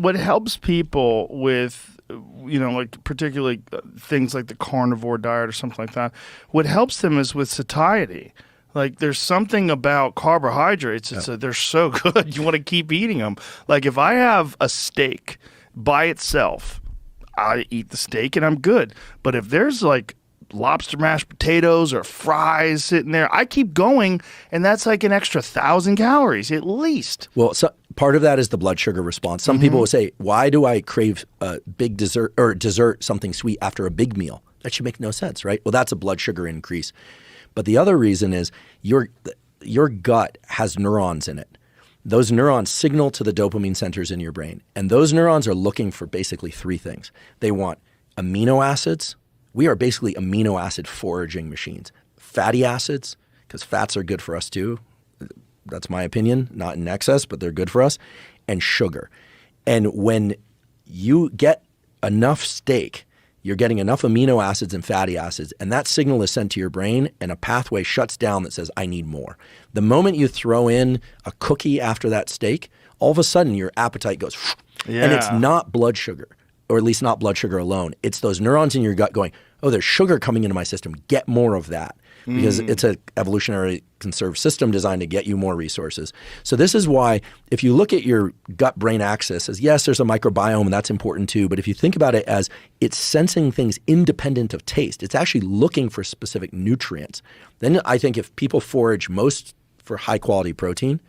what helps people with, like particularly things like the carnivore diet or something like that, what helps them is with satiety. Like there's something about carbohydrates. They're so good. You want to keep eating them. Like if I have a steak by itself, I eat the steak and I'm good. But if there's like lobster mashed potatoes or fries sitting there, I keep going, and that's like an extra 1,000 calories at least. Well, so part of that is the blood sugar response. Some people will say, why do I crave a big dessert or something sweet after a big meal? That should make no sense, right? Well, that's a blood sugar increase. But the other reason is your gut has neurons in it. Those neurons signal to the dopamine centers in your brain. And those neurons are looking for basically three things. They want amino acids. We are basically amino acid foraging machines. Fatty acids, because fats are good for us too. That's my opinion, not in excess, but they're good for us. And sugar. And when you get enough steak, you're getting enough amino acids and fatty acids, and that signal is sent to your brain, and a pathway shuts down that says, I need more. The moment you throw in a cookie after that steak, all of a sudden your appetite goes, and it's not blood sugar, or at least not blood sugar alone. It's those neurons in your gut going, oh, there's sugar coming into my system. Get more of that. Because it's an evolutionary conserved system designed to get you more resources. So this is why if you look at your gut-brain axis as, yes, there's a microbiome and that's important too, but if you think about it as it's sensing things independent of taste, it's actually looking for specific nutrients. Then I think if people forage most for high-quality protein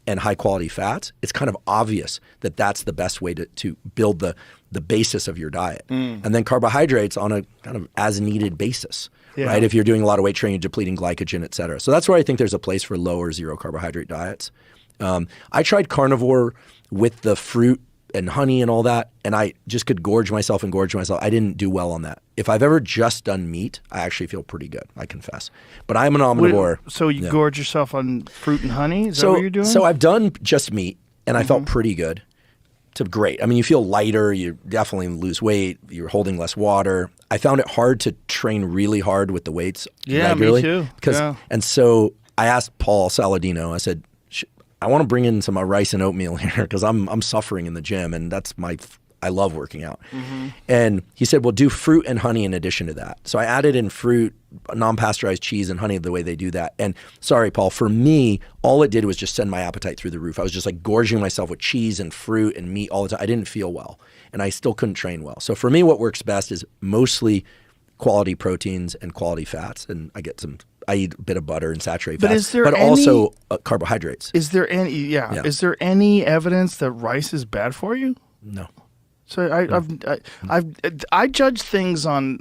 and high-quality fats, it's kind of obvious that that's the best way to build the basis of your diet. And then carbohydrates on a kind of as-needed basis. Yeah. Right? If you're doing a lot of weight training, depleting glycogen, et cetera. So that's where I think there's a place for low or zero carbohydrate diets. I tried carnivore with the fruit and honey and all that, and I just could gorge myself. I didn't do well on that. If I've ever just done meat, I actually feel pretty good, I confess. But I'm an omnivore. So you gorge yourself on fruit and honey? Is that what you're doing? So I've done just meat, and I felt pretty good. To great. I mean, you feel lighter, you definitely lose weight, you're holding less water. I found it hard to train really hard with the weights regularly. Me too. And so I asked Paul Saladino, I said, I want to bring in some rice and oatmeal here because I'm suffering in the gym, and I love working out. And he said, well, do fruit and honey in addition to that. So I added in fruit, non-pasteurized cheese and honey the way they do that. And sorry, Paul, for me, all it did was just send my appetite through the roof. I was just like gorging myself with cheese and fruit and meat all the time. I didn't feel well, and I still couldn't train well. So for me, what works best is mostly quality proteins and quality fats. And I eat a bit of butter and saturated fats, but also carbohydrates. Is there any, is there any evidence that rice is bad for you? No. So I judge things on,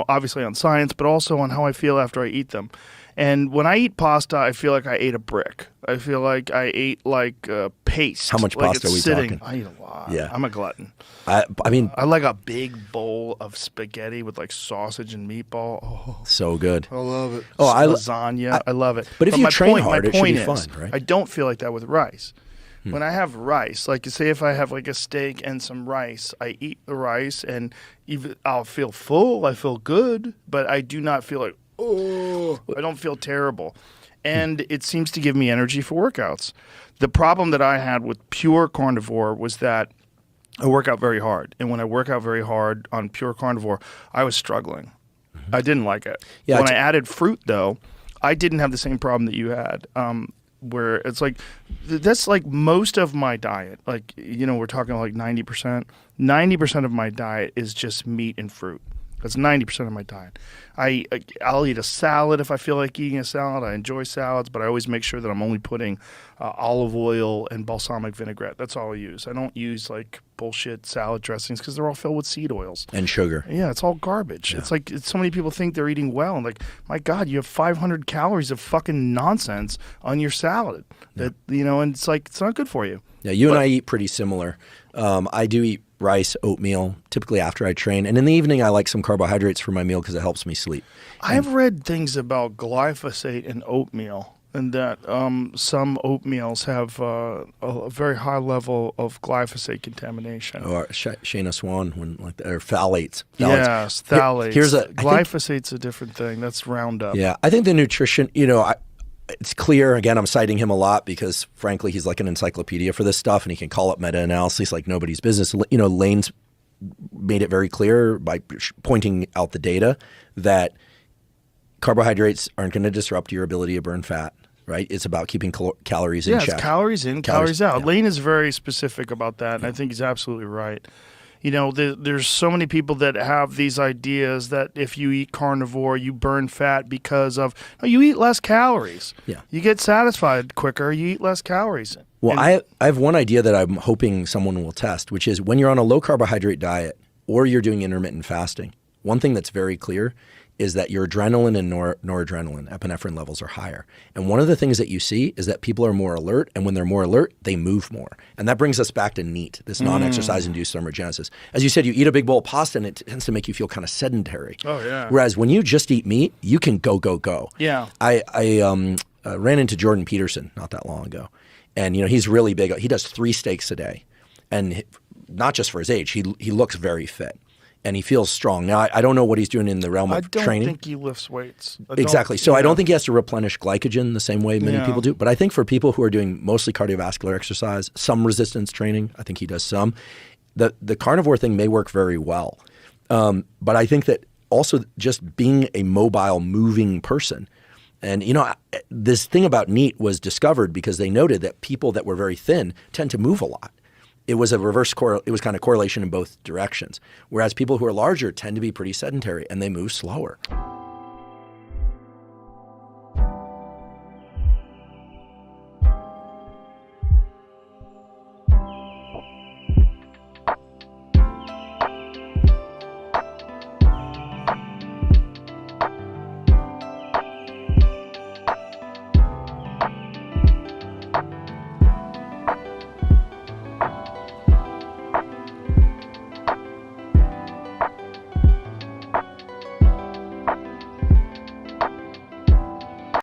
obviously on science, but also on how I feel after I eat them. And when I eat pasta, I feel like I ate a brick. I feel like I ate like paste. How much pasta are we talking? I eat a lot. Yeah. I'm a glutton. I mean, I like a big bowl of spaghetti with like sausage and meatball. Oh, so good. I love it. Oh, lasagna. I love it. But if you train hard, it should be fun, right? I don't feel like that with rice. When I have rice, like say if I have like a steak and some rice, I eat the rice and I'll feel full, I feel good, but I do not feel like, I don't feel terrible. And it seems to give me energy for workouts. The problem that I had with pure carnivore was that I work out very hard. And when I work out very hard on pure carnivore, I was struggling. I didn't like it. Yeah, when I added fruit, though, I didn't have the same problem that you had. Where it's like, that's like most of my diet. Like, we're talking like 90%. 90% of my diet is just meat and fruit. That's 90% of my diet. I'll eat a salad if I feel like eating a salad. I enjoy salads, but I always make sure that I'm only putting olive oil and balsamic vinaigrette. That's all I use. I don't use like bullshit salad dressings because they're all filled with seed oils. And sugar. Yeah, it's all garbage. Yeah. It's like so many people think they're eating well. And like, my God, you have 500 calories of fucking nonsense on your salad. That and it's like, it's not good for you. Yeah, and I eat pretty similar. I do eat rice, oatmeal, typically after I train. And in the evening, I like some carbohydrates for my meal because it helps me sleep. I've read things about glyphosate in oatmeal, and that some oatmeals have a very high level of glyphosate contamination. Or Shayna Swan, or phthalates. Yes, phthalates. Glyphosate's a different thing. That's Roundup. Yeah, I think the nutrition, it's clear. Again, I'm citing him a lot because, frankly, he's like an encyclopedia for this stuff, and he can call up meta-analysis like nobody's business. You know, Lane's made it very clear by pointing out the data that carbohydrates aren't going to disrupt your ability to burn fat. Right? It's about keeping calories in check. It's calories in, calories out. Yeah. Lane is very specific about that, and I think he's absolutely right. You know, there's so many people that have these ideas that if you eat carnivore, you burn fat because of you eat less calories. Yeah. You get satisfied quicker. You eat less calories. Well, I have one idea that I'm hoping someone will test, which is when you're on a low carbohydrate diet or you're doing intermittent fasting, one thing that's very clear is that your adrenaline and noradrenaline, epinephrine levels are higher. And one of the things that you see is that people are more alert, and when they're more alert, they move more. And that brings us back to NEAT, this non-exercise-induced thermogenesis. As you said, you eat a big bowl of pasta, and it tends to make you feel kind of sedentary. Oh, yeah. Whereas when you just eat meat, you can go, go, go. Yeah. I ran into Jordan Peterson not that long ago. And, you know, he's really big. He does 3 steaks a day. And not just for his age, he looks very fit. And he feels strong. Now, I don't know what he's doing in the realm of training. I don't think he lifts weights. Exactly. So I don't think he has to replenish glycogen the same way many people do. But I think for people who are doing mostly cardiovascular exercise, some resistance training, I think he does some, the carnivore thing may work very well. But I think that also just being a mobile, moving person. And, you know, this thing about NEAT was discovered because they noted that people that were very thin tend to move a lot. It was a reverse it was kind of correlation in both directions. Whereas people who are larger tend to be pretty sedentary and they move slower.